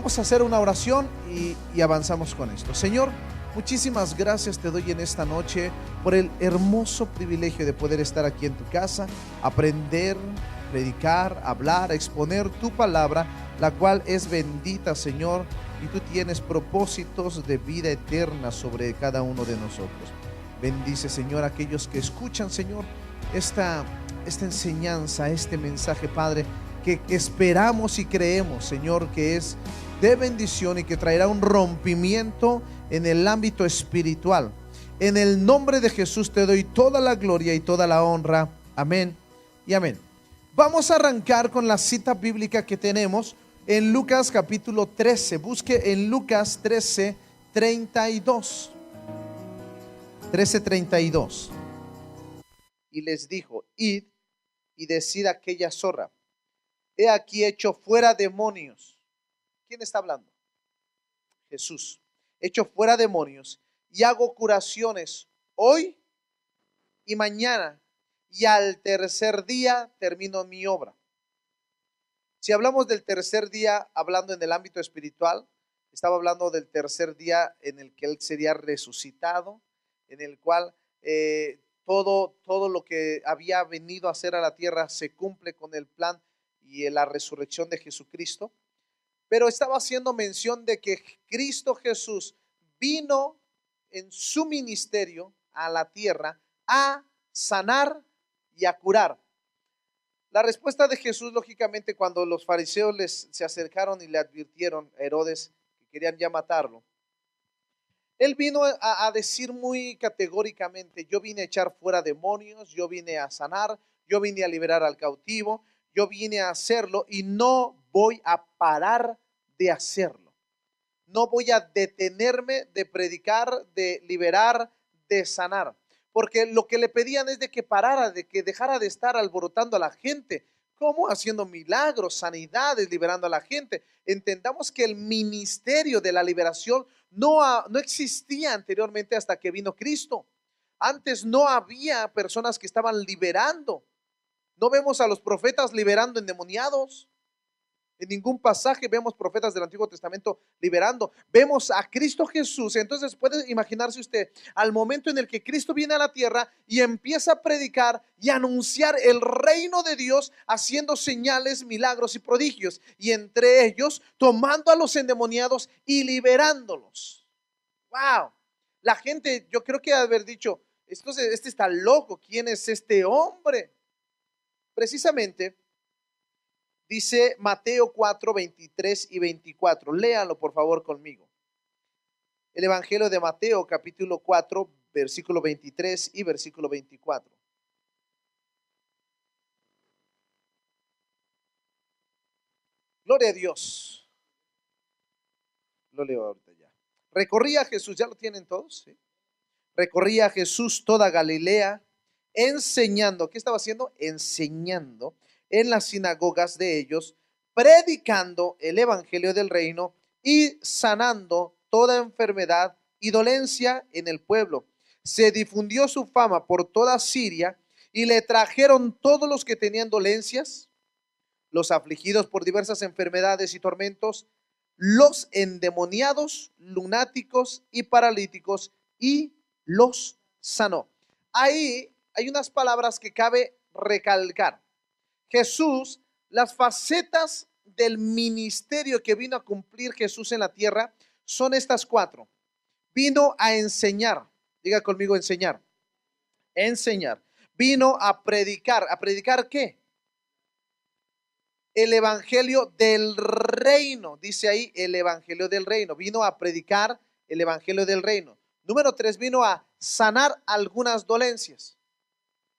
Vamos a hacer una oración y avanzamos con esto. Señor, muchísimas gracias te doy en esta noche por el hermoso privilegio de poder estar aquí en tu casa, aprender, predicar, hablar, exponer tu palabra, la cual es bendita, Señor, y tú tienes propósitos de vida eterna sobre cada uno de nosotros. Bendice, Señor, a aquellos que escuchan, Señor, esta enseñanza, este mensaje, Padre, que esperamos y creemos, Señor, que es de bendición y que traerá un rompimiento en el ámbito espiritual. En el nombre de Jesús te doy toda la gloria y toda la honra. Amén y amén. Vamos a arrancar con la cita bíblica que tenemos en Lucas capítulo 13. Busque en Lucas 13, 32. 13:32. Y les dijo: id y decid a aquella zorra: he aquí hecho fuera demonios. ¿Quién está hablando? Jesús. Hecho fuera demonios y hago curaciones hoy y mañana, y al tercer día termino mi obra. Si hablamos del tercer día, hablando en el ámbito espiritual, estaba hablando del tercer día en el que Él sería resucitado, en el cual todo lo que había venido a hacer a la tierra se cumple con el plan y en la resurrección de Jesucristo. Pero estaba haciendo mención de que Cristo Jesús vino en su ministerio a la tierra a sanar y a curar. La respuesta de Jesús, lógicamente, cuando los fariseos se acercaron y le advirtieron a Herodes que querían ya matarlo, Él vino a decir muy categóricamente: yo vine a echar fuera demonios, yo vine a sanar, yo vine a liberar al cautivo, yo vine a hacerlo y no voy a parar de hacerlo. No voy a detenerme de predicar, de liberar, de sanar. Porque lo que le pedían es de que parara, de que dejara de estar alborotando a la gente. ¿Cómo? Haciendo milagros, sanidades, liberando a la gente. Entendamos que el ministerio de la liberación no existía anteriormente hasta que vino Cristo. Antes no había personas que estaban liberando. No vemos a los profetas liberando endemoniados. En ningún pasaje vemos profetas del Antiguo Testamento liberando. Vemos a Cristo Jesús. Entonces puede imaginarse usted al momento en el que Cristo viene a la tierra y empieza a predicar y anunciar el reino de Dios, haciendo señales, milagros y prodigios, y entre ellos tomando a los endemoniados y liberándolos. ¡Wow! La gente, yo creo que haber dicho: este está loco, ¿quién es este hombre? Precisamente dice Mateo 4, 23 y 24. Léanlo por favor conmigo. El Evangelio de Mateo capítulo 4, versículo 23 y versículo 24. Gloria a Dios. Lo leo ahorita ya. Recorría Jesús, ¿ya lo tienen todos? ¿Sí? Recorría Jesús toda Galilea, enseñando. ¿Qué estaba haciendo? Enseñando en las sinagogas de ellos, predicando el evangelio del reino y sanando toda enfermedad y dolencia en el pueblo. Se difundió su fama por toda Siria y le trajeron todos los que tenían dolencias, los afligidos por diversas enfermedades y tormentos, los endemoniados, lunáticos y paralíticos, y los sanó. Ahí hay unas palabras que cabe recalcar. Jesús, las facetas del ministerio que vino a cumplir Jesús en la tierra son estas cuatro. Vino a enseñar, diga conmigo: enseñar. Enseñar. Vino a predicar. ¿A predicar qué? El evangelio del reino. Dice ahí el evangelio del reino. Vino a predicar el evangelio del reino. Número 3, vino a sanar algunas dolencias.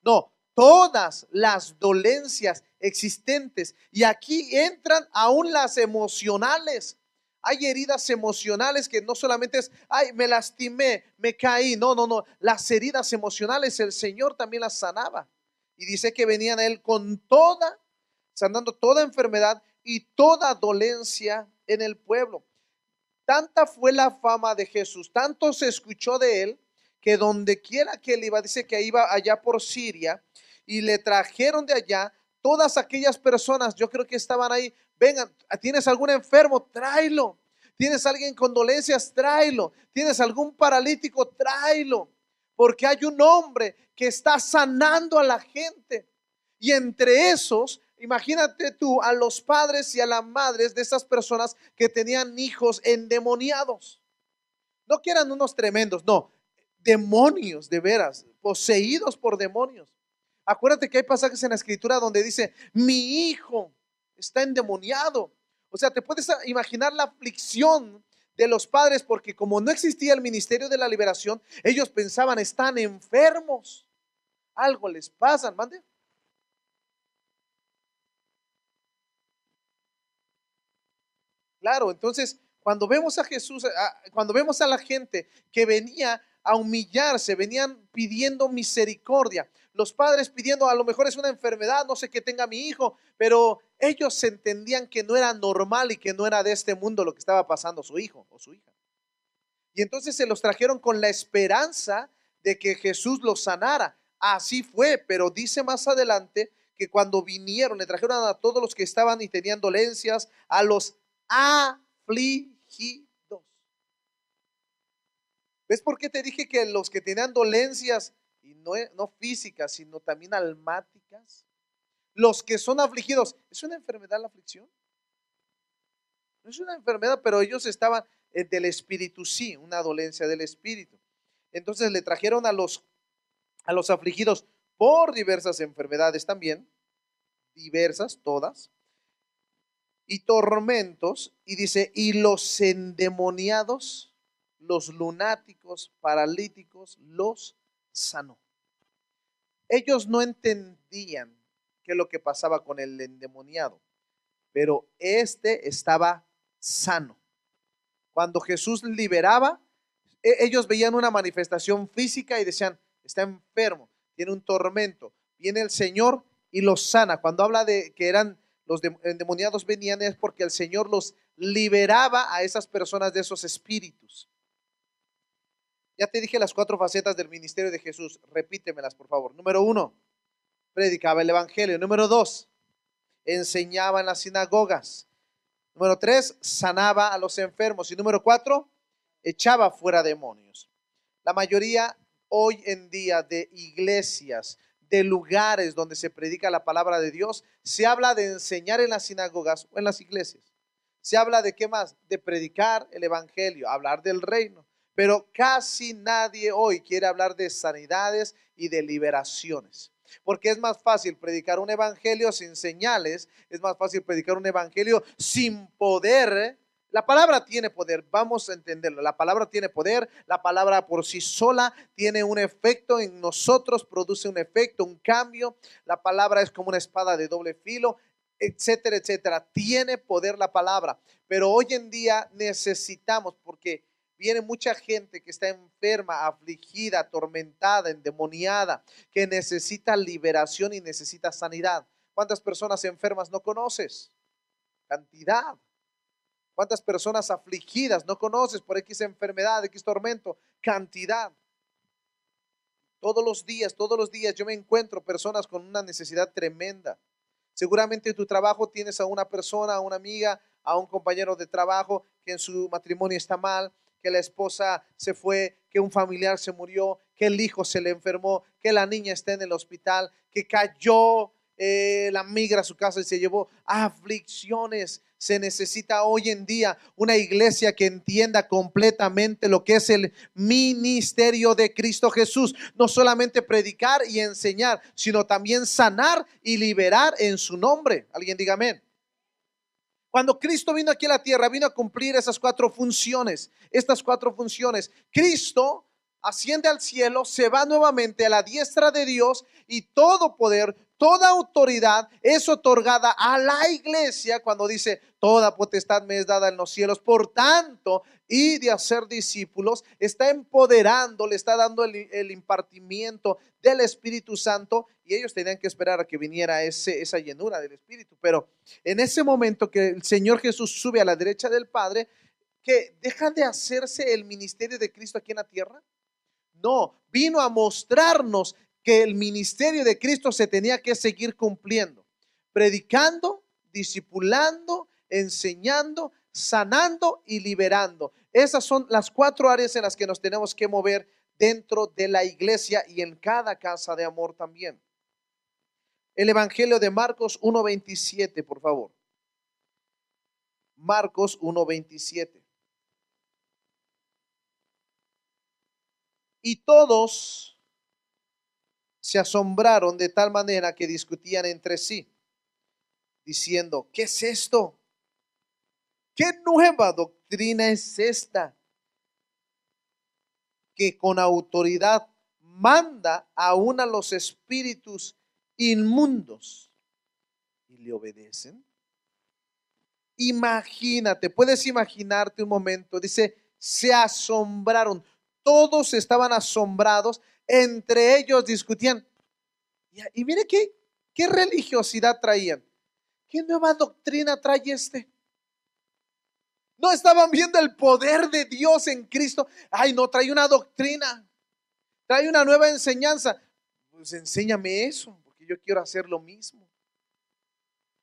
No, todas las dolencias existentes. Y aquí entran aún las emocionales. Hay heridas emocionales que no solamente es: ay, me lastimé, me caí. No. Las heridas emocionales el Señor también las sanaba. Y dice que venían a Él con toda, sanando toda enfermedad y toda dolencia en el pueblo. Tanta fue la fama de Jesús, tanto se escuchó de Él, que donde quiera que Él iba, dice que iba allá por Siria, y le trajeron de allá todas aquellas personas, yo creo que estaban ahí vengan, ¿tienes algún enfermo? Tráelo. ¿Tienes alguien con dolencias? Tráelo. ¿Tienes algún paralítico? Tráelo. Porque hay un hombre que está sanando a la gente. Y entre esos, imagínate tú a los padres y a las madres de esas personas que tenían hijos endemoniados. No que eran unos tremendos, no, demonios de veras, poseídos por demonios. Acuérdate que hay pasajes en la escritura donde dice, mi hijo está endemoniado. O sea, te puedes imaginar la aflicción de los padres porque como no existía el ministerio de la liberación, ellos pensaban, están enfermos, algo les pasa, mande. Claro, entonces cuando vemos a Jesús, cuando vemos a la gente que venía a humillarse, venían pidiendo misericordia, los padres pidiendo, a lo mejor es una enfermedad, no sé qué tenga mi hijo, pero ellos se entendían que no era normal y que no era de este mundo lo que estaba pasando su hijo o su hija. Y entonces se los trajeron con la esperanza de que Jesús los sanara. Así fue, pero dice más adelante que cuando vinieron, le trajeron a todos los que estaban y tenían dolencias, a los afligidos. ¿Ves por qué te dije que los que tenían dolencias, y no físicas, sino también almáticas, los que son afligidos, ¿es una enfermedad la aflicción? No es una enfermedad, pero ellos estaban del espíritu, sí, una dolencia del espíritu. Entonces le trajeron a los afligidos por diversas enfermedades también, diversas, todas, y tormentos, y dice, y los endemoniados, los lunáticos, paralíticos, los sanó. Ellos no entendían qué es lo que pasaba con el endemoniado, pero este estaba sano. Cuando Jesús liberaba, ellos veían una manifestación física y decían, está enfermo, tiene un tormento. Viene el Señor y los sana. Cuando habla de que eran los endemoniados venían, es porque el Señor los liberaba a esas personas de esos espíritus. Ya te dije las 4 facetas del ministerio de Jesús. Repítemelas, por favor. Número 1, predicaba el evangelio. Número 2, enseñaba en las sinagogas. Número 3, sanaba a los enfermos. Y número 4, echaba fuera demonios. La mayoría hoy en día de iglesias, de lugares donde se predica la palabra de Dios, se habla de enseñar en las sinagogas o en las iglesias. Se habla de qué más, de predicar el evangelio, hablar del reino. Pero casi nadie hoy quiere hablar de sanidades y de liberaciones. Porque es más fácil predicar un evangelio sin señales, es más fácil predicar un evangelio sin poder. La palabra tiene poder, vamos a entenderlo. La palabra tiene poder, la palabra por sí sola tiene un efecto en nosotros, produce un efecto, un cambio. La palabra es como una espada de doble filo, etcétera, etcétera. Tiene poder la palabra, pero hoy en día necesitamos, porque viene mucha gente que está enferma, afligida, atormentada, endemoniada, que necesita liberación y necesita sanidad. ¿Cuántas personas enfermas no conoces? Cantidad. ¿Cuántas personas afligidas no conoces por X enfermedad, X tormento? Cantidad. Todos los días yo me encuentro personas con una necesidad tremenda. Seguramente en tu trabajo tienes a una persona, a una amiga, a un compañero de trabajo que en su matrimonio está mal, que la esposa se fue, que un familiar se murió, que el hijo se le enfermó, que la niña está en el hospital, que cayó la migra a su casa y se llevó aflicciones. Se necesita hoy en día una iglesia que entienda completamente lo que es el ministerio de Cristo Jesús. No solamente predicar y enseñar, sino también sanar y liberar en su nombre. Alguien diga amén. Cuando Cristo vino aquí a la tierra, vino a cumplir esas 4 funciones. Estas 4 funciones. Cristo asciende al cielo, se va nuevamente a la diestra de Dios y todo poder, toda autoridad es otorgada a la iglesia cuando dice, toda potestad me es dada en los cielos. Por tanto, y de hacer discípulos, está empoderando, le está dando el impartimiento del Espíritu Santo, y ellos tenían que esperar a que viniera esa llenura del Espíritu. Pero en ese momento que el Señor Jesús sube a la derecha del Padre, que deja de hacerse el ministerio de Cristo aquí en la tierra. No, vino a mostrarnos que el ministerio de Cristo se tenía que seguir cumpliendo, predicando, discipulando, enseñando, sanando y liberando. Esas son las 4 áreas en las que nos tenemos que mover dentro de la iglesia y en cada casa de amor también. El Evangelio de Marcos 1:27, por favor. Marcos 1:27. Y todos se asombraron de tal manera que discutían entre sí, diciendo: ¿qué es esto? ¿Qué nueva doctrina es esta? Que con autoridad manda aún a los espíritus inmundos y le obedecen. Imagínate, puedes imaginarte un momento, dice, se asombraron, todos estaban asombrados, entre ellos discutían. Y mire qué religiosidad traían, qué nueva doctrina trae este. No estaban viendo el poder de Dios en Cristo. Ay, no, trae una doctrina, trae una nueva enseñanza. Pues enséñame eso, porque yo quiero hacer lo mismo.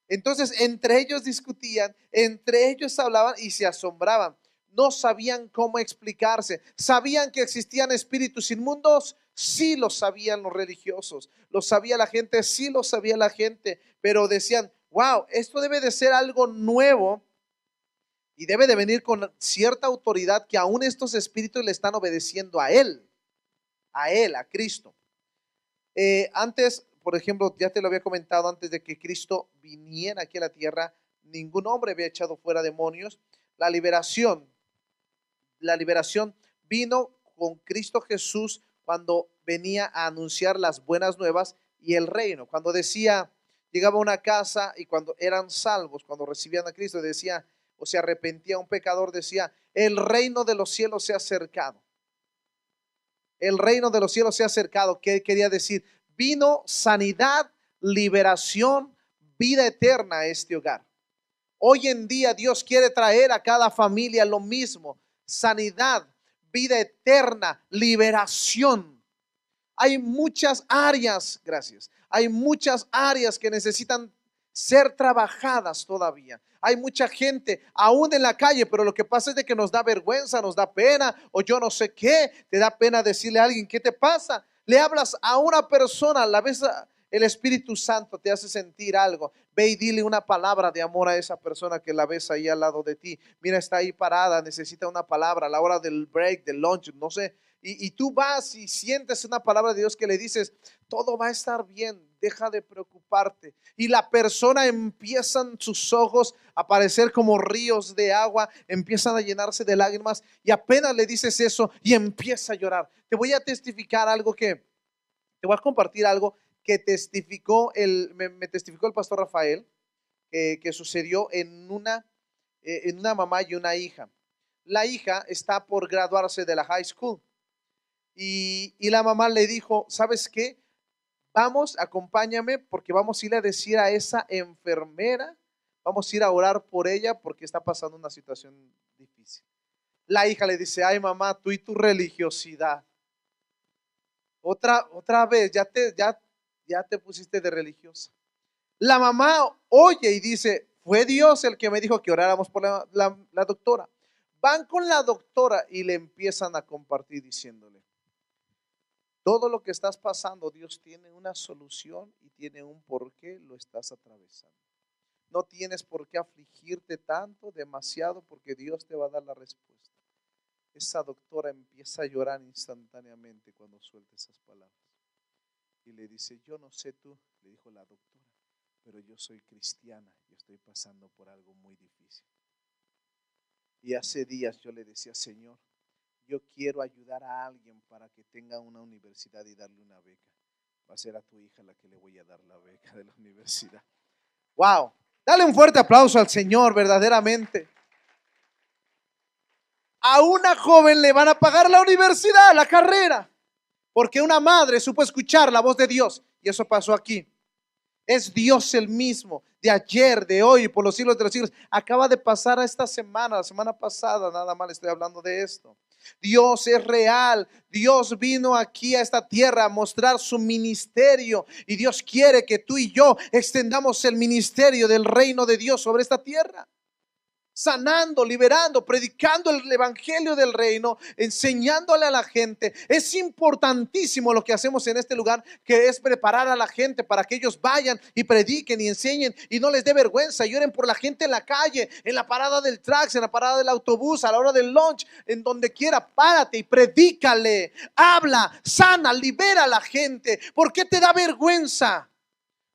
Entonces, entre ellos discutían, entre ellos hablaban y se asombraban. No sabían cómo explicarse. ¿Sabían que existían espíritus inmundos? Sí lo sabían los religiosos. Lo sabía la gente, sí lo sabía la gente. Pero decían, wow, esto debe de ser algo nuevo y debe de venir con cierta autoridad, que aún estos espíritus le están obedeciendo a Él, a Cristo. Antes, por ejemplo, ya te lo había comentado, antes de que Cristo viniera aquí a la tierra, ningún hombre había echado fuera demonios. La liberación vino con Cristo Jesús cuando venía a anunciar las buenas nuevas y el reino. Cuando decía, llegaba a una casa y cuando eran salvos, cuando recibían a Cristo, decía, o se arrepentía un pecador, decía, el reino de los cielos se ha acercado. El reino de los cielos se ha acercado. ¿Qué quería decir? Vino sanidad, liberación, vida eterna a este hogar. Hoy en día Dios quiere traer a cada familia lo mismo: sanidad, vida eterna, liberación. Hay muchas áreas, gracias. Hay muchas áreas que necesitan ser trabajadas todavía. Hay mucha gente aún en la calle, pero lo que pasa es de que nos da vergüenza, nos da pena, o yo no sé qué, te da pena decirle a alguien, ¿qué te pasa? Le hablas a una persona, la vez el Espíritu Santo te hace sentir algo. Ve y dile una palabra de amor a esa persona que la ves ahí al lado de ti. Mira, está ahí parada, necesita una palabra a la hora del break, del lunch, no sé. Y tú vas y sientes una palabra de Dios que le dices, todo va a estar bien, deja de preocuparte. Y la persona empiezan sus ojos a aparecer como ríos de agua, empiezan a llenarse de lágrimas y apenas le dices eso y empieza a llorar. Te voy a testificar algo te voy a compartir algo que testificó me testificó el pastor Rafael, que sucedió en una mamá y una hija. La hija está por graduarse de la high school. Y la mamá le dijo, ¿sabes qué? Vamos, acompáñame porque vamos a ir a decir a esa enfermera, vamos a ir a orar por ella porque está pasando una situación difícil. La hija le dice, ay mamá, tú y tu religiosidad. Otra vez, ya te pusiste de religiosa. La mamá oye y dice, fue Dios el que me dijo que oráramos por la doctora. Van con la doctora y le empiezan a compartir diciéndole, todo lo que estás pasando, Dios tiene una solución y tiene un por qué lo estás atravesando. No tienes por qué afligirte tanto, demasiado, porque Dios te va a dar la respuesta. Esa doctora empieza a llorar instantáneamente cuando suelta esas palabras. Y le dice, yo no sé tú, le dijo la doctora, pero yo soy cristiana y estoy pasando por algo muy difícil. Y hace días yo le decía, Señor, yo quiero ayudar a alguien para que tenga una universidad y darle una beca. Va a ser a tu hija la que le voy a dar la beca de la universidad. Wow, dale un fuerte aplauso al Señor, verdaderamente. A una joven le van a pagar la universidad, la carrera, porque una madre supo escuchar la voz de Dios. Y eso pasó aquí. Es Dios el mismo, de ayer, de hoy, por los siglos de los siglos. Acaba de pasar esta semana, la semana pasada, nada más estoy hablando de esto. Dios es real. Dios vino aquí a esta tierra a mostrar su ministerio. Y Dios quiere que tú y yo extendamos el ministerio del reino de Dios sobre esta tierra. sanando, liberando, predicando el evangelio del reino, enseñándole a la gente. Es importantísimo lo que hacemos en este lugar, que es preparar a la gente para que ellos vayan y prediquen y enseñen y no les dé vergüenza. Y oren por la gente en la calle, en la parada del taxi, en la parada del autobús, a la hora del lunch, en donde quiera. Párate y predícale, habla, sana, libera a la gente. ¿Por qué te da vergüenza?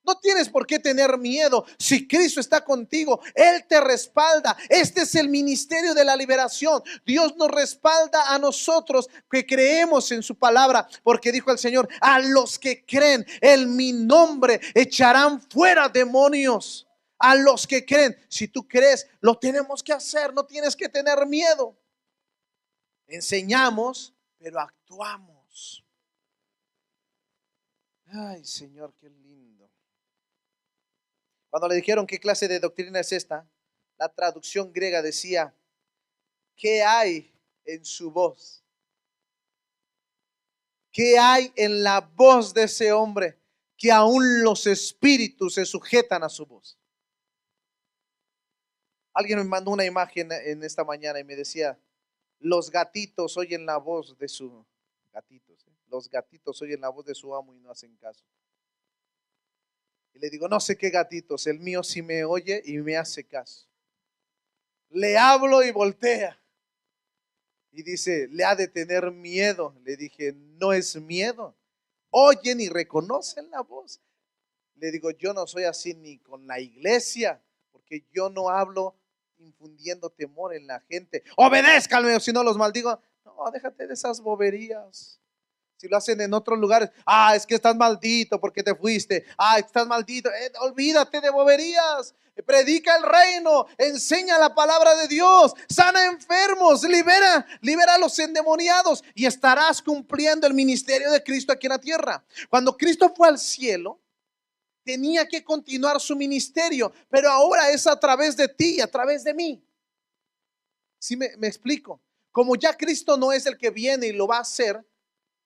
No tienes por qué tener miedo. Si Cristo está contigo, Él te respalda. Este es el ministerio de la liberación. Dios nos respalda a nosotros que creemos en su palabra, porque dijo el Señor: a los que creen en mi nombre echarán fuera demonios. A los que creen. Si tú crees, lo tenemos que hacer. No tienes que tener miedo. Enseñamos, pero actuamos. Ay, Señor, qué lindo. Cuando le dijeron qué clase de doctrina es esta, la traducción griega decía: ¿qué hay en su voz? ¿Qué hay en la voz de ese hombre que aún los espíritus se sujetan a su voz? Alguien me mandó una imagen en esta mañana y me decía: los gatitos oyen la voz de su los gatitos oyen la voz de su amo y no hacen caso. Y le digo: no sé qué gatitos, el mío sí me oye y me hace caso. Le hablo y voltea. Y dice: le ha de tener miedo. Le dije: no es miedo. Oyen y reconocen la voz. Le digo: yo no soy así ni con la iglesia, porque yo no hablo infundiendo temor en la gente. Obedézcanme o si no los maldigo. No, déjate de esas boberías. Si lo hacen en otros lugares: es que estás maldito porque te fuiste. Estás maldito. Olvídate de boberías. Predica el reino, enseña la palabra de Dios, sana enfermos, libera a los endemoniados y estarás cumpliendo el ministerio de Cristo aquí en la tierra. Cuando Cristo fue al cielo, tenía que continuar su ministerio, pero ahora es a través de ti, a través de mí. ¿Sí me explico? Como ya Cristo no es el que viene y lo va a hacer,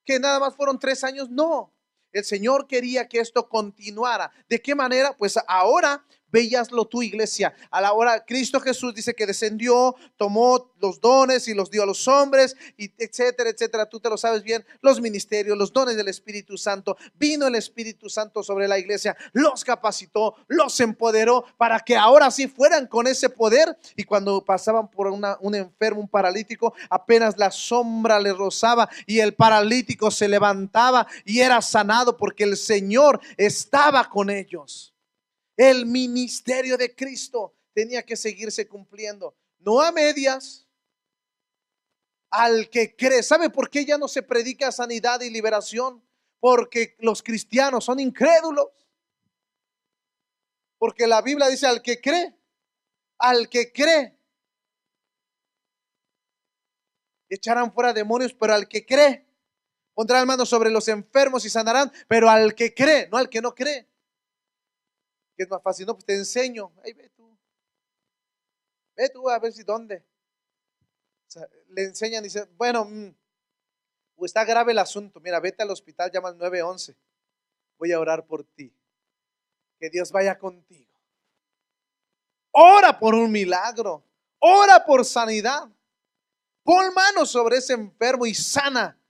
que nada más fueron 3 años, no. El Señor quería que esto continuara. ¿De qué manera? Pues ahora veíaslo tu iglesia. A la hora Cristo Jesús dice que descendió, tomó los dones y los dio a los hombres, y etcétera, etcétera. Tú te lo sabes bien, los ministerios, los dones del Espíritu Santo. Vino el Espíritu Santo sobre la iglesia, los capacitó, los empoderó para que ahora sí fueran con ese poder. Y cuando pasaban por un enfermo, un paralítico, apenas la sombra le rozaba y el paralítico se levantaba y era sanado, porque el Señor estaba con ellos. El ministerio de Cristo tenía que seguirse cumpliendo, no a medias. Al que cree. ¿Sabe por qué ya no se predica sanidad y liberación? Porque los cristianos son incrédulos. Porque la Biblia dice: al que cree, echarán fuera demonios, pero al que cree, pondrán manos sobre los enfermos y sanarán, pero al que cree, no al que no cree. ¿Qué es más fácil? No, pues te enseño. Ahí ve tú a ver si dónde. O sea, le enseñan y dicen: bueno, está grave el asunto, mira, vete al hospital, llama al 911, voy a orar por ti, que Dios vaya contigo. Ora por un milagro, ora por sanidad, pon manos sobre ese enfermo y sana.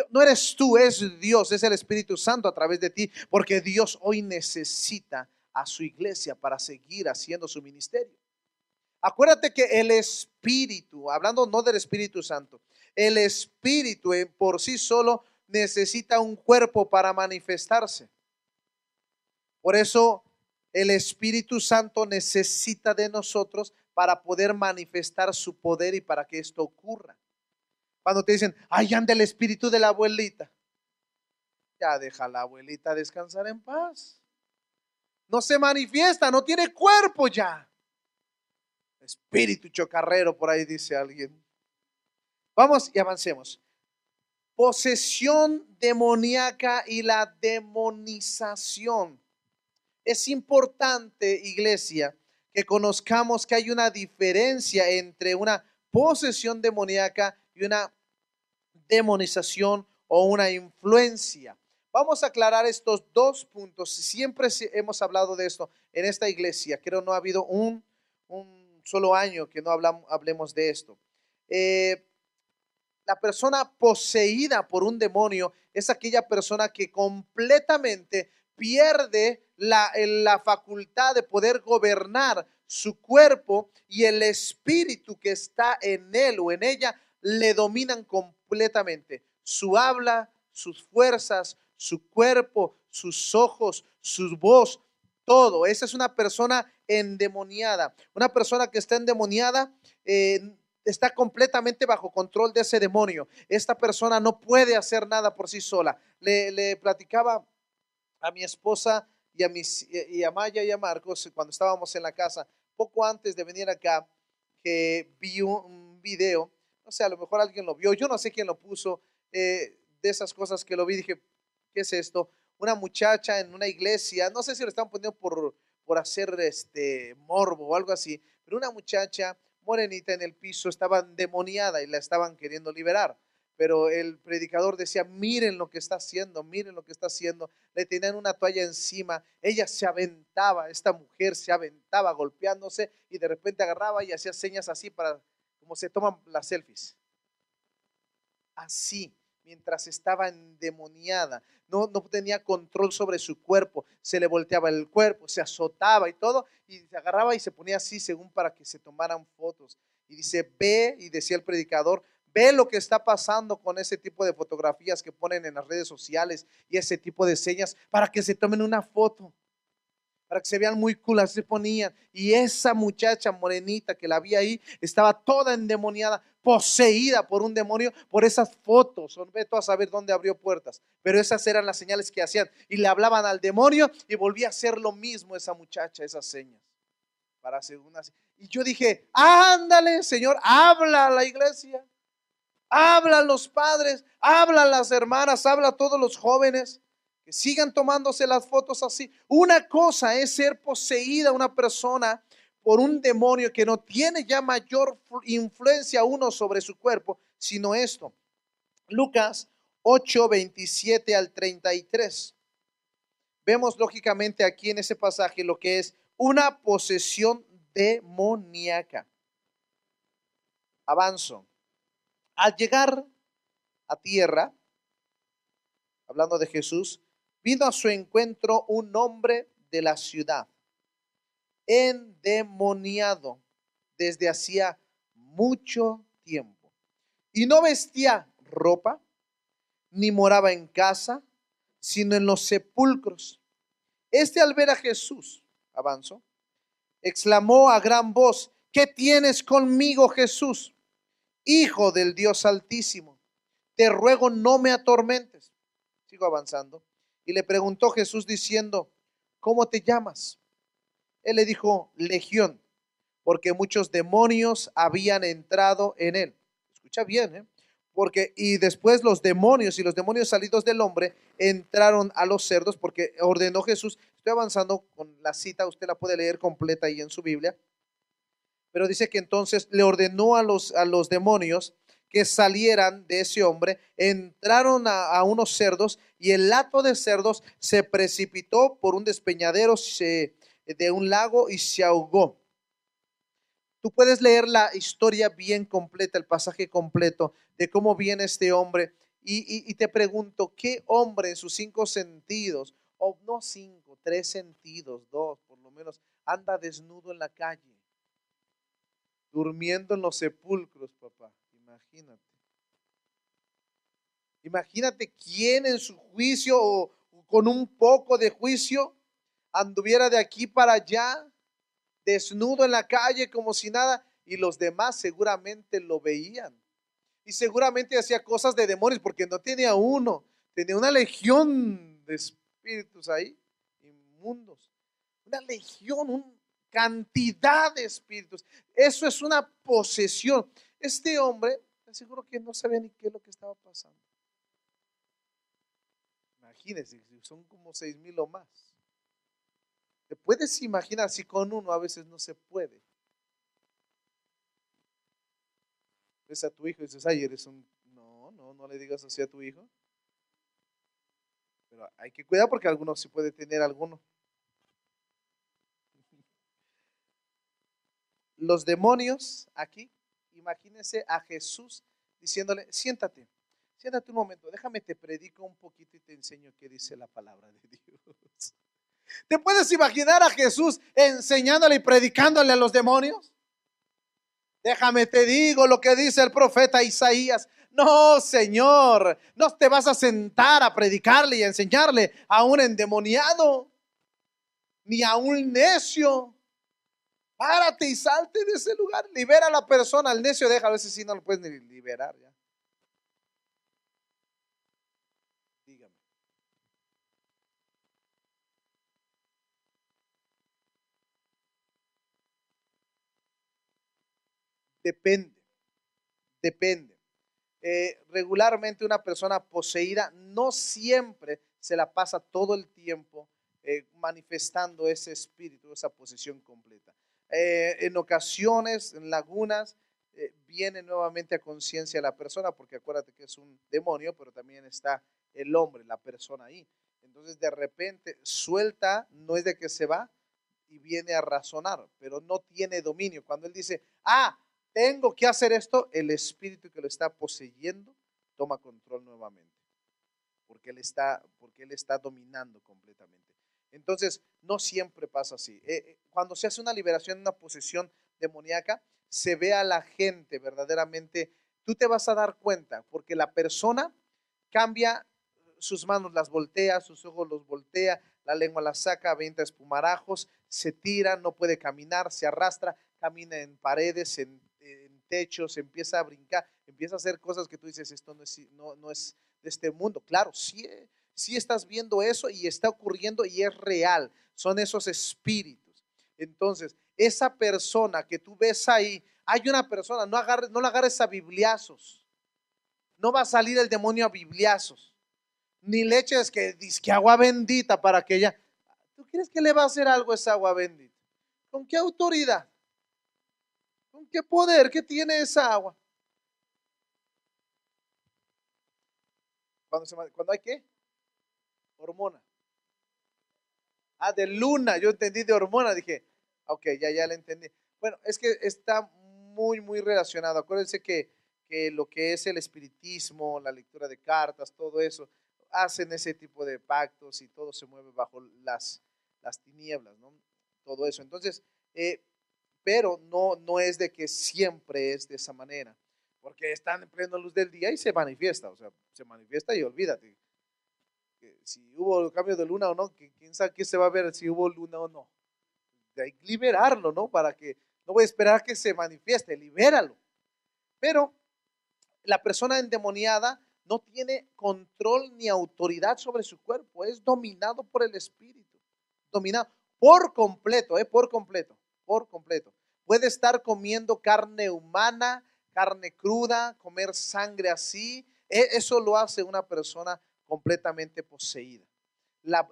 No eres tú, es Dios, es el Espíritu Santo a través de ti, porque Dios hoy necesita a su iglesia para seguir haciendo su ministerio. Acuérdate que el Espíritu, hablando no del Espíritu Santo, el Espíritu por sí solo necesita un cuerpo para manifestarse. Por eso el Espíritu Santo necesita de nosotros para poder manifestar su poder y para que esto ocurra. Cuando te dicen: ahí anda el espíritu de la abuelita, ya deja a la abuelita descansar en paz. No se manifiesta, no tiene cuerpo ya. Espíritu chocarrero, por ahí dice alguien. Vamos y avancemos. Posesión demoníaca y la demonización. Es importante, iglesia, que conozcamos que hay una diferencia entre una posesión demoníaca y una demonización o una influencia. Vamos a aclarar estos dos puntos. Siempre hemos hablado de esto en esta iglesia. Creo no ha habido un solo año que no hablemos de esto. La persona poseída por un demonio es aquella persona que completamente pierde la facultad de poder gobernar su cuerpo, y el espíritu que está en él o en ella le dominan completamente. Su habla, sus fuerzas, su cuerpo, sus ojos, su voz, todo. Esa es una persona endemoniada. Una persona que está endemoniada está completamente bajo control de ese demonio. Esta persona no puede hacer nada por sí sola. Le platicaba a mi esposa y a Maya y a Marcos cuando estábamos en la casa, poco antes de venir acá, que vi un video, no sé, a lo mejor alguien lo vio, yo no sé quién lo puso, de esas cosas que lo vi, dije, ¿qué es esto? Una muchacha en una iglesia, no sé si lo están poniendo por hacer morbo o algo así, pero una muchacha morenita en el piso estaba endemoniada y la estaban queriendo liberar. Pero el predicador decía, miren lo que está haciendo, miren lo que está haciendo. Le tenían una toalla encima, ella se aventaba, esta mujer se aventaba golpeándose y de repente agarraba y hacía señas así para, como se toman las selfies. Así, mientras estaba endemoniada, no tenía control sobre su cuerpo, se le volteaba el cuerpo, se azotaba y todo, y se agarraba y se ponía así según para que se tomaran fotos. Y dice, ve, y decía el predicador, ve lo que está pasando con ese tipo de fotografías que ponen en las redes sociales y ese tipo de señas para que se tomen una foto, para que se vean muy cool, así se ponían. Y esa muchacha morenita que la vi ahí estaba toda endemoniada, poseída por un demonio, por esas fotos. Ve tú a saber dónde abrió puertas, pero esas eran las señales que hacían. Y le hablaban al demonio y volvía a hacer lo mismo esa muchacha, esas señas. Para hacer unas. Y yo dije, ándale, Señor, habla a la iglesia, habla a los padres, habla a las hermanas, habla a todos los jóvenes que sigan tomándose las fotos así. Una cosa es ser poseída una persona por un demonio que no tiene ya mayor influencia uno sobre su cuerpo, sino esto. Lucas 8:27 al 33. Vemos lógicamente aquí en ese pasaje lo que es una posesión demoníaca. Avanzo. Al llegar a tierra, hablando de Jesús, vino a su encuentro un hombre de la ciudad, endemoniado desde hacía mucho tiempo, y no vestía ropa, ni moraba en casa, sino en los sepulcros. Este, al ver a Jesús, avanzó, exclamó a gran voz, ¿qué tienes conmigo, Jesús, Hijo del Dios Altísimo? Te ruego no me atormentes. Sigo avanzando. Y le preguntó Jesús diciendo, ¿cómo te llamas? Él le dijo, Legión, porque muchos demonios habían entrado en él. Escucha bien, ¿eh? Porque, y después los demonios salidos del hombre entraron a los cerdos, porque ordenó Jesús. Estoy avanzando con la cita, usted la puede leer completa ahí en su Biblia. Pero dice que entonces le ordenó a los demonios que salieran de ese hombre, entraron a unos cerdos, y el hato de cerdos se precipitó por un despeñadero de un lago y se ahogó. Tú puedes leer la historia bien completa, el pasaje completo de cómo viene este hombre. Y te pregunto, ¿qué hombre en sus 5 sentidos, o no 5, 3 sentidos, 2 por lo menos, anda desnudo en la calle, durmiendo en los sepulcros, papá? Imagínate. Imagínate quién en su juicio o con un poco de juicio anduviera de aquí para allá, desnudo en la calle como si nada, y los demás seguramente lo veían. Y seguramente hacía cosas de demonios, porque no tenía uno, tenía una legión de espíritus ahí, inmundos. Una legión, una cantidad de espíritus. Eso es una posesión. Este hombre, seguro que no sabía ni qué es lo que estaba pasando. Imagínense, son como 6,000 o más. ¿Te puedes imaginar si con uno a veces no se puede? Ves a tu hijo y dices, ay, eres un... No le digas así a tu hijo. Pero hay que cuidar porque algunos sí puede tener alguno. los demonios aquí, imagínense a Jesús diciéndole, siéntate, siéntate un momento, déjame te predico un poquito y te enseño qué dice la palabra de Dios. ¿Te puedes imaginar a Jesús enseñándole y predicándole a los demonios? Déjame te digo lo que dice el profeta Isaías. No, Señor, no te vas a sentar a predicarle y a enseñarle a un endemoniado, ni a un necio. Párate y salte de ese lugar. Libera a la persona. Al necio déjalo, a veces sí no lo puedes ni liberar ya. Dígame. Depende, depende. Regularmente una persona poseída no siempre se la pasa todo el tiempo manifestando ese espíritu, esa posesión completa. En ocasiones, en lagunas, viene nuevamente a conciencia la persona, porque acuérdate que es un demonio, pero también está el hombre, la persona ahí. Entonces de repente suelta, no es de que se va y viene a razonar, pero no tiene dominio. Cuando él dice, tengo que hacer esto, el espíritu que lo está poseyendo toma control nuevamente, porque él está dominando completamente. Entonces, no siempre pasa así. Cuando se hace una liberación, una posesión demoníaca, se ve a la gente verdaderamente, tú te vas a dar cuenta, porque la persona cambia, sus manos las voltea, sus ojos los voltea, la lengua la saca, avienta espumarajos, se tira, no puede caminar, se arrastra, camina en paredes, en techos, empieza a brincar, empieza a hacer cosas que tú dices, esto no es de este mundo. Claro, sí estás viendo eso y está ocurriendo y es real, son esos espíritus. Entonces, esa persona que tú ves ahí, hay una persona, no la agarres a bibliazos, no va a salir el demonio a bibliazos, ni le eches que agua bendita para que ella, ¿tú crees que le va a hacer algo esa agua bendita? ¿Con qué autoridad? ¿Con qué poder que tiene esa agua? Cuando hay qué? Hormona. De luna, yo entendí de hormona, dije, ok, ya la entendí. Bueno, es que está muy relacionado. Acuérdense que lo que es el espiritismo, la lectura de cartas, todo eso, hacen ese tipo de pactos y todo se mueve bajo las tinieblas, ¿no? Todo eso. Entonces, pero no es de que siempre es de esa manera, porque están en plena luz del día y se manifiesta, o sea, se manifiesta y olvídate. Que si hubo cambio de luna o no, que quién sabe qué se va a ver si hubo luna o no. Hay que liberarlo, ¿no? Para que, no voy a esperar que se manifieste, libéralo. Pero la persona endemoniada no tiene control ni autoridad sobre su cuerpo, es dominado por el espíritu, dominado por completo, por completo. Puede estar comiendo carne humana, carne cruda, comer sangre así, eso lo hace una persona completamente poseída.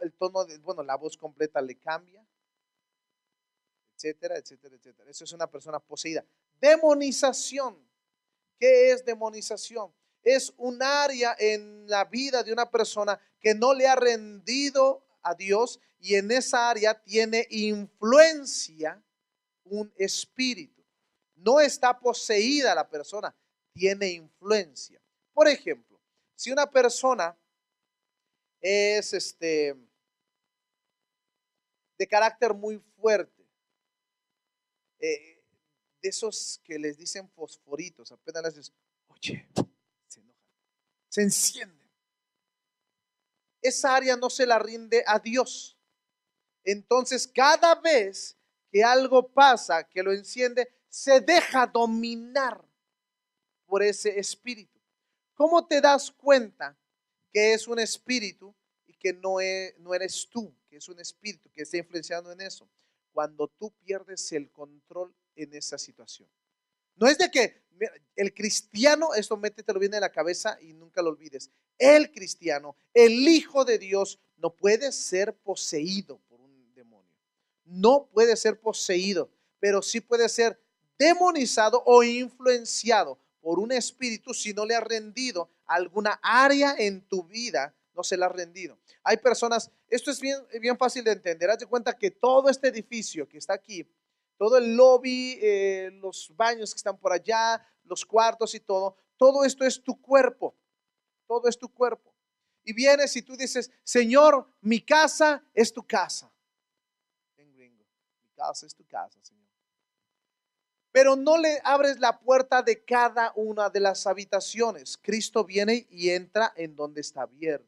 El tono la voz completa le cambia, etcétera, etcétera, etcétera. Eso es una persona poseída. Demonización. ¿Qué es demonización? Es un área en la vida de una persona que no le ha rendido a Dios y en esa área tiene influencia un espíritu. No está poseída la persona, tiene influencia. Por ejemplo, si una persona es de carácter muy fuerte, de esos que les dicen fosforitos, apenas les dices, oye, se enojan, se encienden. Esa área no se la rinde a Dios. Entonces, cada vez que algo pasa que lo enciende, se deja dominar por ese espíritu. ¿Cómo te das cuenta que es un espíritu y que no eres tú, que es un espíritu que está influenciando en eso? Cuando tú pierdes el control en esa situación. No es de que el cristiano, esto métetelo bien en la cabeza y nunca lo olvides. El cristiano, el Hijo de Dios, no puede ser poseído por un demonio. No puede ser poseído, pero sí puede ser demonizado o influenciado por un espíritu si no le ha rendido alguna área en tu vida, no se le ha rendido. Hay personas, esto es bien fácil de entender. Haz de cuenta que todo este edificio que está aquí, todo el lobby, los baños que están por allá, los cuartos y todo esto es tu cuerpo, todo es tu cuerpo. Y vienes y tú dices, Señor, mi casa es tu casa. En gringo, mi casa es tu casa, Señor. Pero no le abres la puerta de cada una de las habitaciones. Cristo viene y entra en donde está abierto.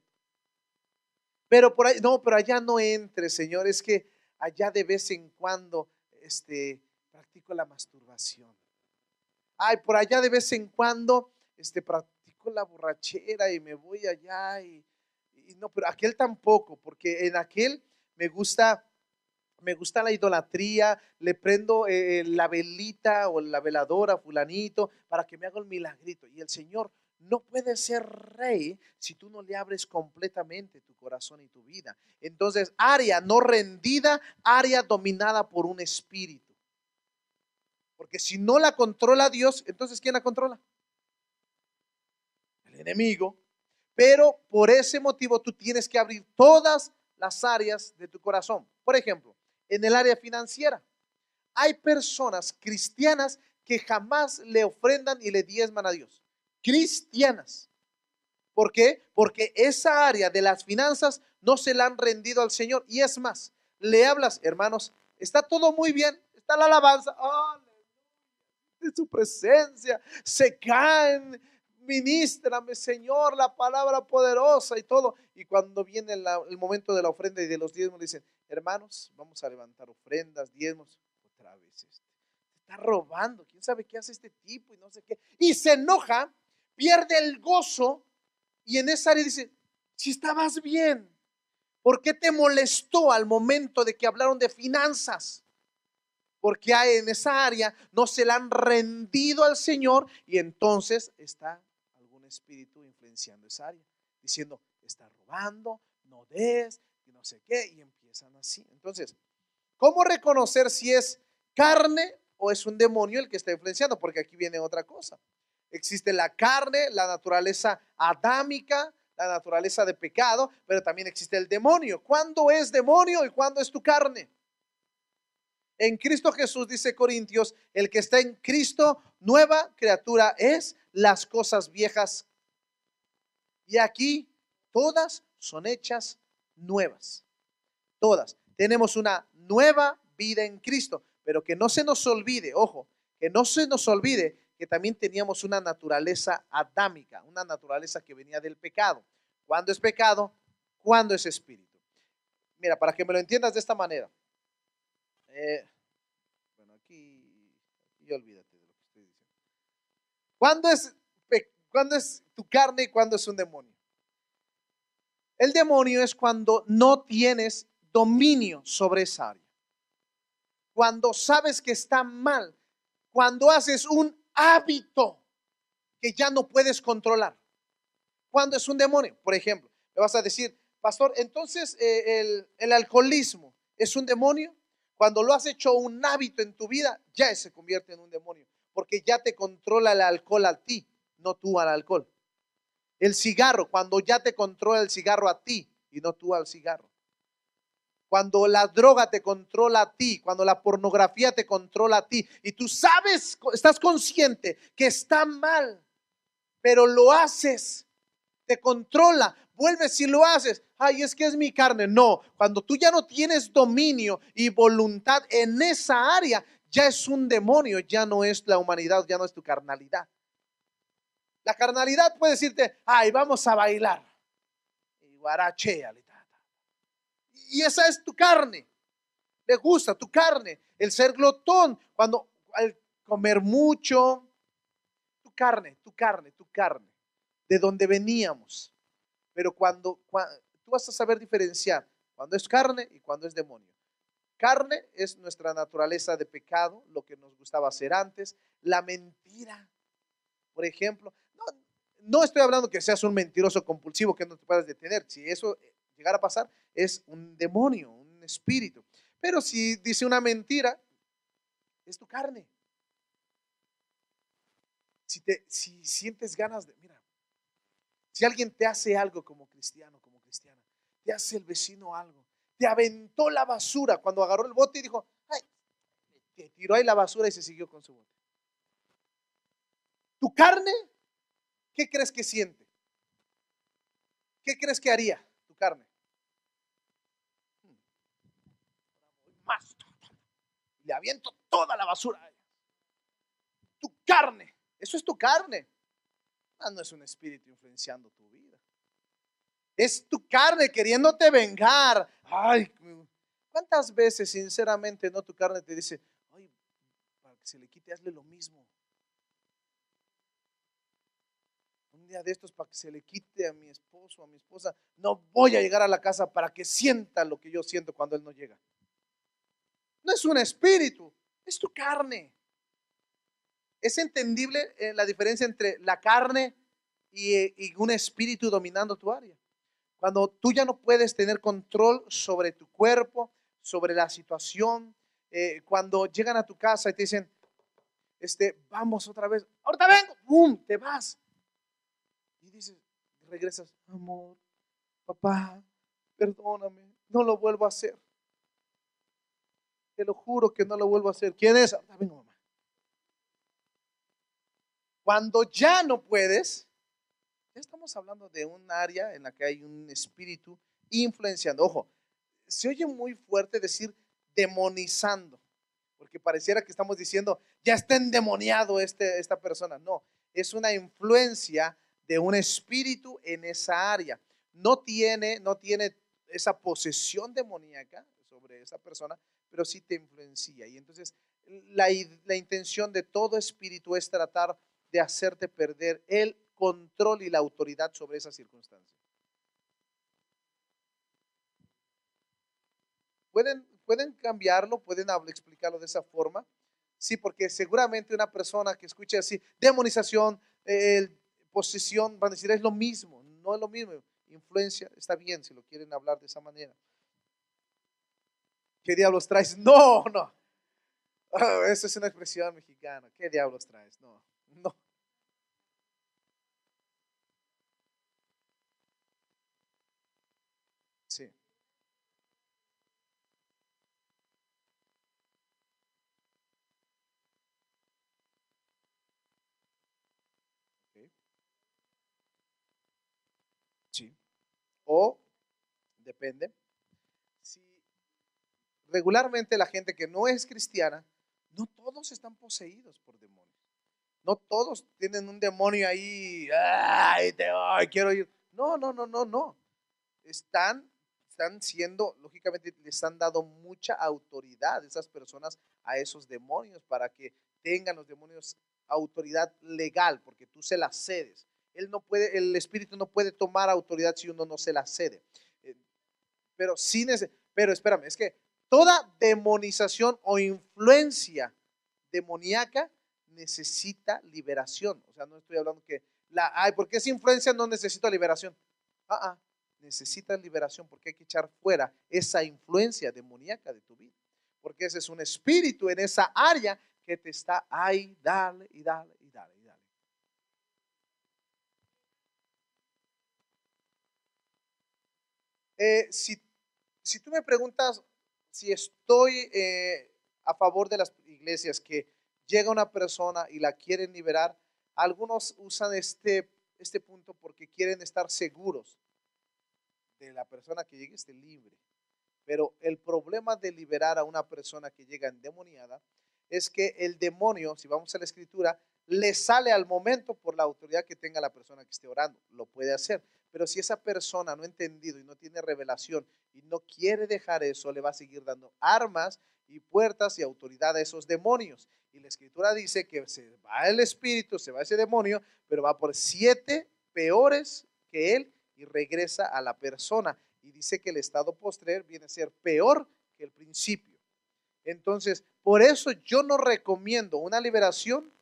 Pero por ahí, no, pero allá no entre, Señor. Es que allá de vez en cuando practico la masturbación. Ay, por allá de vez en cuando practico la borrachera y me voy allá y no, pero aquel tampoco, porque en aquel me gusta la idolatría, le prendo la velita o la veladora fulanito para que me haga un milagrito. Y el Señor no puede ser rey si tú no le abres completamente tu corazón y tu vida. Entonces, área no rendida, área dominada por un espíritu. Porque si no la controla Dios, entonces ¿quién la controla? El enemigo. Pero por ese motivo tú tienes que abrir todas las áreas de tu corazón. Por ejemplo, en el área financiera, hay personas cristianas que jamás le ofrendan y le diezman a Dios. Cristianas. ¿Por qué? Porque esa área de las finanzas no se la han rendido al Señor. Y es más, le hablas, hermanos, está todo muy bien, está la alabanza, de su presencia, se caen, ministrame, Señor, la palabra poderosa y todo. Y cuando viene el momento de la ofrenda y de los diezmos, dicen, hermanos, vamos a levantar ofrendas, diezmos. Otra vez está robando, quién sabe qué hace este tipo y no sé qué. Y se enoja, pierde el gozo y en esa área dice, si estabas bien, ¿por qué te molestó al momento de que hablaron de finanzas? Porque en esa área no se la han rendido al Señor y entonces está algún espíritu influenciando esa área, diciendo, está robando, no des, y no sé qué, y empiezan así. Entonces, ¿cómo reconocer si es carne o es un demonio el que está influenciando? Porque aquí viene otra cosa. Existe la carne, la naturaleza adámica, la naturaleza de pecado, pero también existe el demonio. ¿Cuándo es demonio y cuándo es tu carne? En Cristo Jesús, dice Corintios, el que está en Cristo, nueva criatura es, las cosas viejas. Y aquí todas son hechas nuevas. Todas. Tenemos una nueva vida en Cristo, pero que no se nos olvide, ojo, que no se nos olvide que también teníamos una naturaleza adámica, una naturaleza que venía del pecado. ¿Cuándo es pecado? ¿Cuándo es espíritu? Mira, para que me lo entiendas de esta manera. Bueno, aquí olvídate de lo que estoy diciendo. ¿Cuándo es tu carne y cuándo es un demonio? El demonio es cuando no tienes dominio sobre esa área. Cuando sabes que está mal. Cuando haces un hábito que ya no puedes controlar. ¿Cuándo es un demonio? Por ejemplo, me vas a decir, pastor, entonces el alcoholismo es un demonio. Cuando lo has hecho un hábito en tu vida, ya se convierte en un demonio, porque ya te controla el alcohol a ti, no tú al alcohol. El cigarro, cuando ya te controla el cigarro a ti y no tú al cigarro. Cuando la droga te controla a ti, cuando la pornografía te controla a ti y tú sabes, estás consciente que está mal, pero lo haces, te controla, vuelves y lo haces. Ay, es que es mi carne. No, cuando tú ya no tienes dominio y voluntad en esa área, ya es un demonio, ya no es la humanidad, ya no es tu carnalidad. La carnalidad puede decirte, ay, vamos a bailar. Y guarachéale. Y esa es tu carne. Le gusta tu carne. El ser glotón, cuando al comer mucho, tu carne, tu carne, tu carne. De donde veníamos. Pero cuando tú vas a saber diferenciar cuando es carne y cuando es demonio. Carne es nuestra naturaleza de pecado, lo que nos gustaba hacer antes. La mentira, por ejemplo. No estoy hablando que seas un mentiroso compulsivo que no te puedas detener. Si eso llegara a pasar, es un demonio, un espíritu. Pero si dice una mentira, es tu carne. Si sientes ganas de, mira, si alguien te hace algo como cristiano, como cristiana, te hace el vecino algo, te aventó la basura cuando agarró el bote y dijo, ay, te tiró ahí la basura y se siguió con su bote. Tu carne, ¿qué crees que siente? ¿Qué crees que haría tu carne? Más. Le aviento toda la basura. Tu carne, eso es tu carne. No es un espíritu influenciando tu vida. Es tu carne queriéndote vengar. Ay, ¿cuántas veces sinceramente no tu carne te dice, ay, para que se le quite, hazle lo mismo? Un día de estos, para que se le quite a mi esposo, a mi esposa, no voy a llegar a la casa para que sienta lo que yo siento cuando él no llega. No es un espíritu, es tu carne. Es entendible la diferencia entre la carne y un espíritu dominando tu área. Cuando tú ya no puedes tener control sobre tu cuerpo, sobre la situación, cuando llegan a tu casa y te dicen, vamos otra vez, ahorita vengo, ¡bum!, te vas. Y dices, regresas, amor, papá, perdóname, no lo vuelvo a hacer. Te lo juro que no lo vuelvo a hacer. ¿Quién es? Ahorita vengo, mamá. Cuando ya no puedes, ya estamos hablando de un área en la que hay un espíritu influenciando. Ojo, se oye muy fuerte decir demonizando, porque pareciera que estamos diciendo, ya está endemoniado esta persona. No, es una influencia de un espíritu en esa área. No tiene esa posesión demoníaca sobre esa persona, pero sí te influencia. Y entonces la intención de todo espíritu es tratar de hacerte perder el control y la autoridad sobre esa circunstancia. Pueden cambiarlo, pueden explicarlo de esa forma. Sí, porque seguramente una persona que escuche así, demonización, posesión, van a decir, es lo mismo, no es lo mismo. Influencia, está bien si lo quieren hablar de esa manera. ¿Qué diablos traes? No, no. Oh, esa es una expresión mexicana. ¿Qué diablos traes? No, no. Sí. Okay. Sí. O depende. Si regularmente la gente que no es cristiana, no todos están poseídos por demonios. No todos tienen un demonio ahí, ay, quiero ir. No, no, no, no, no. Están siendo, lógicamente, les han dado mucha autoridad esas personas a esos demonios para que tengan los demonios autoridad legal, porque tú se la cedes. El espíritu no puede tomar autoridad si uno no se la cede. Eh, Pero sí, pero espérame, es que toda demonización o influencia demoníaca necesita liberación. O sea, no estoy hablando que porque es influencia no necesita liberación. Necesitas liberación porque hay que echar fuera esa influencia demoníaca de tu vida. Porque ese es un espíritu en esa área que te está ahí, dale y dale y dale y dale. Si tú me preguntas si estoy a favor de las iglesias que llega una persona y la quieren liberar, algunos usan este punto porque quieren estar seguros de la persona que llegue esté libre. Pero el problema de liberar a una persona que llega endemoniada es que el demonio, si vamos a la escritura, le sale al momento por la autoridad que tenga la persona que esté orando. Lo puede hacer. Pero si esa persona no ha entendido y no tiene revelación y no quiere dejar eso, le va a seguir dando armas y puertas y autoridad a esos demonios. Y la escritura dice que se va el espíritu, se va ese demonio, pero va por 7 peores que él y regresa a la persona. Y dice que el estado postrer viene a ser peor que el principio. Entonces, por eso yo no recomiendo una liberación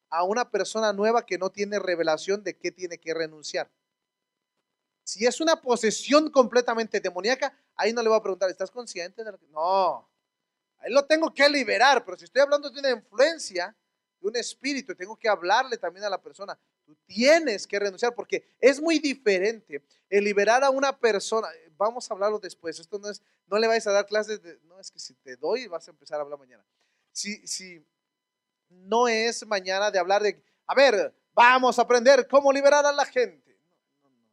a una persona nueva que no tiene revelación de qué tiene que renunciar. Si es una posesión completamente demoníaca, ahí no le voy a preguntar, ¿estás consciente de lo que? No, ahí lo tengo que liberar, pero si estoy hablando de una influencia, de un espíritu, tengo que hablarle también a la persona. Tú tienes que renunciar porque es muy diferente el liberar a una persona. Vamos a hablarlo después. Esto no es, no le vais a dar clases de, no es que si te doy vas a empezar a hablar mañana. si no es mañana de hablar de, a ver, vamos a aprender cómo liberar a la gente. No, no, no.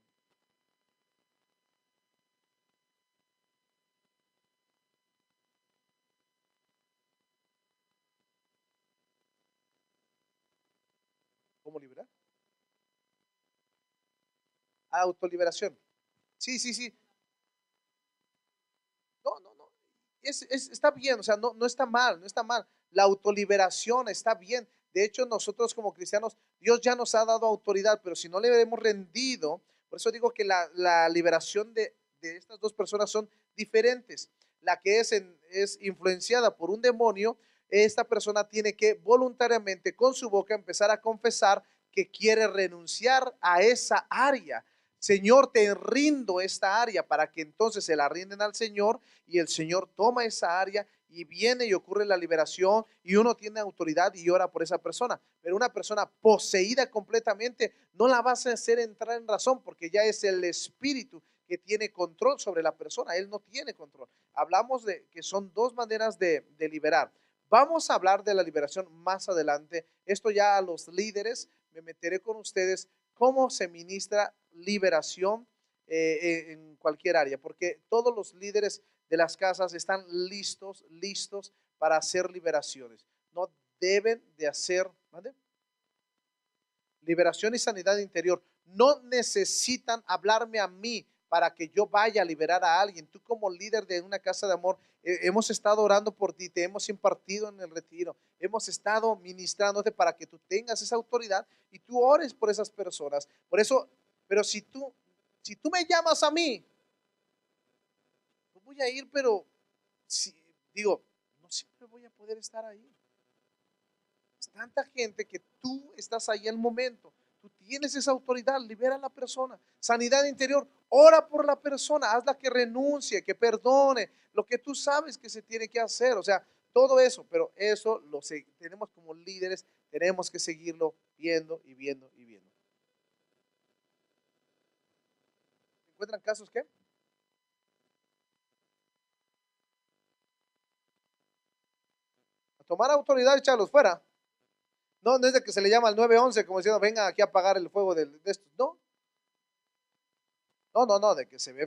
¿Cómo liberar? Autoliberación. Sí, sí, sí. No, no, no. Está bien, o sea, no, no está mal, no está mal. La autoliberación está bien. De hecho, nosotros como cristianos, Dios ya nos ha dado autoridad, pero si no le hemos rendido, por eso digo que la liberación de estas dos personas son diferentes. La que es influenciada por un demonio, esta persona tiene que voluntariamente con su boca empezar a confesar que quiere renunciar a esa área. Señor, te rindo esta área para que entonces se la rinden al Señor y el Señor toma esa área y viene y ocurre la liberación y uno tiene autoridad y ora por esa persona. Pero una persona poseída completamente no la vas a hacer entrar en razón porque ya es el espíritu que tiene control sobre la persona. Él no tiene control. Hablamos de que son dos maneras de liberar. Vamos a hablar de la liberación más adelante. Esto ya a los líderes, me meteré con ustedes cómo se ministra liberación en cualquier área, porque todos los líderes de las casas están listos para hacer liberaciones. No deben de hacer, ¿vale? Liberación y sanidad interior. No necesitan hablarme a mí para que yo vaya a liberar a alguien. Tú como líder de una casa de amor, hemos estado orando por ti, te hemos impartido en el retiro, hemos estado ministrándote para que tú tengas esa autoridad y tú ores por esas personas. Por eso, pero si tú me llamas a mí, no voy a ir, pero si, digo, no siempre voy a poder estar ahí. Es tanta gente que tú estás ahí al momento. Tú tienes esa autoridad, libera a la persona. Sanidad interior, ora por la persona, hazla que renuncie, que perdone, lo que tú sabes que se tiene que hacer. O sea, todo eso, pero eso tenemos como líderes, tenemos que seguirlo viendo y viendo y viendo. ¿Encuentran casos que? A tomar autoridad y echarlos fuera. No, no es de que se le llama al 911 como diciendo, venga aquí a apagar el fuego de estos. No, no, no, no, de que se ve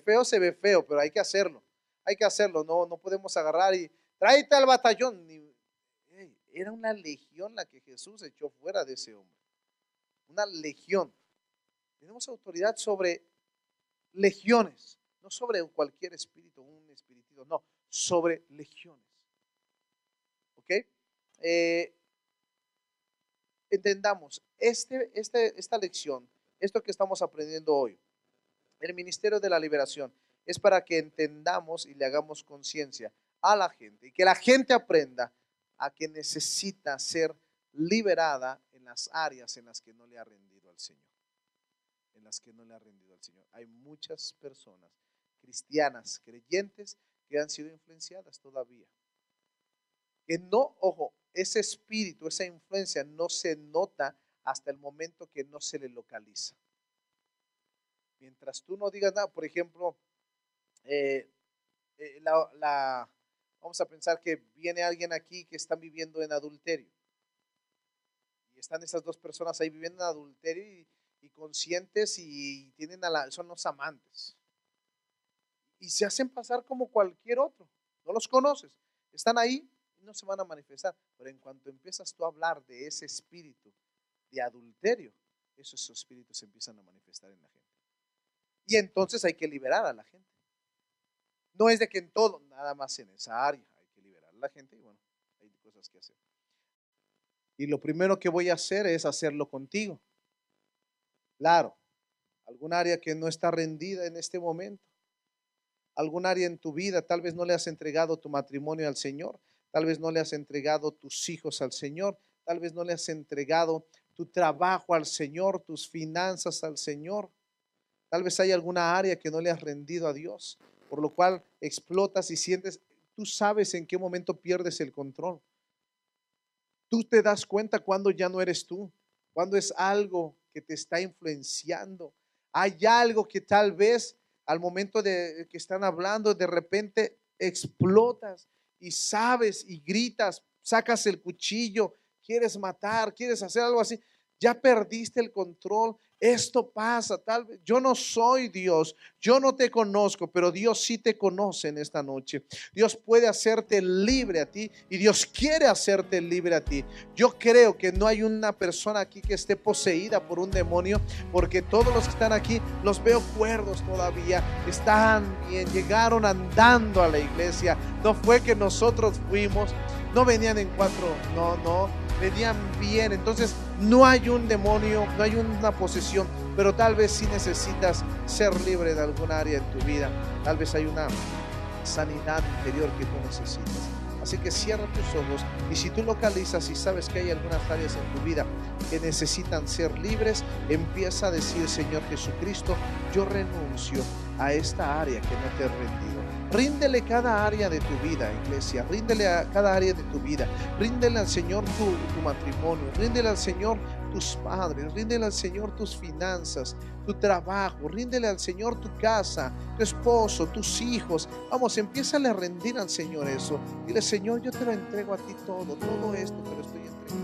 feo, pero hay que hacerlo. Hay que hacerlo, no, no podemos agarrar y tráete al batallón. Era una legión la que Jesús echó fuera de ese hombre. Una legión. Tenemos autoridad sobre legiones, no sobre cualquier espíritu, un espiritito, no, sobre legiones. ¿Ok? Eh, Entendamos, esta lección, esto que estamos aprendiendo hoy, el Ministerio de la Liberación, es para que entendamos y le hagamos conciencia a la gente y que la gente aprenda a que necesita ser liberada en las áreas en las que no le ha rendido al Señor. En las que no le ha rendido al Señor. Hay muchas personas cristianas, creyentes, que han sido influenciadas todavía. Que no, ojo, ese espíritu, esa influencia no se nota hasta el momento que no se le localiza. Mientras tú no digas nada, por ejemplo, eh, vamos a pensar que viene alguien aquí que están viviendo en adulterio. Y están esas dos personas ahí viviendo en adulterio y conscientes y son los amantes. Y se hacen pasar como cualquier otro. No los conoces. Están ahí y no se van a manifestar. Pero en cuanto empiezas tú a hablar de ese espíritu de adulterio, esos espíritus se empiezan a manifestar en la gente. Y entonces hay que liberar a la gente. No es de que en todo, nada más en esa área, hay que liberar a la gente y bueno, hay cosas que hacer. Y lo primero que voy a hacer es hacerlo contigo. Claro, algún área que no está rendida en este momento, algún área en tu vida, tal vez no le has entregado tu matrimonio al Señor, tal vez no le has entregado tus hijos al Señor, tal vez no le has entregado tu trabajo al Señor, tus finanzas al Señor. Tal vez hay alguna área que no le has rendido a Dios, por lo cual explotas y sientes, tú sabes en qué momento pierdes el control. Tú te das cuenta cuando ya no eres tú, cuando es algo que te está influenciando. Hay algo que tal vez al momento de que están hablando, de repente explotas y sabes y gritas sacas el cuchillo, quieres matar, quieres hacer algo así, ya perdiste el control. Esto pasa, tal vez yo no soy Dios, yo no te conozco, pero Dios sí te conoce en esta noche. Dios puede hacerte libre a ti y Dios quiere hacerte libre a ti. Yo creo que no hay una persona aquí que esté poseída por un demonio, porque todos los que están aquí los veo cuerdos todavía, están bien, llegaron andando a la iglesia. No fue que nosotros fuimos, no venían en cuatro, no, venían bien. Entonces no hay un demonio, no hay una posesión, pero tal vez sí necesitas ser libre de algún área en tu vida. Tal vez hay una sanidad interior que tú necesitas. Así que cierra tus ojos y si tú localizas y sabes que hay algunas áreas en tu vida que necesitan ser libres, empieza a decir: Señor Jesucristo, yo renuncio a esta área que no te he rendido. Ríndele cada área de tu vida, iglesia. Ríndele a cada área de tu vida. Ríndele al Señor tu matrimonio. Ríndele al Señor tus padres. Ríndele al Señor tus finanzas, tu trabajo. Ríndele al Señor tu casa, tu esposo, tus hijos. Vamos, empieza a rendir al Señor eso. Dile: Señor, yo te lo entrego a ti todo esto te lo estoy entregando.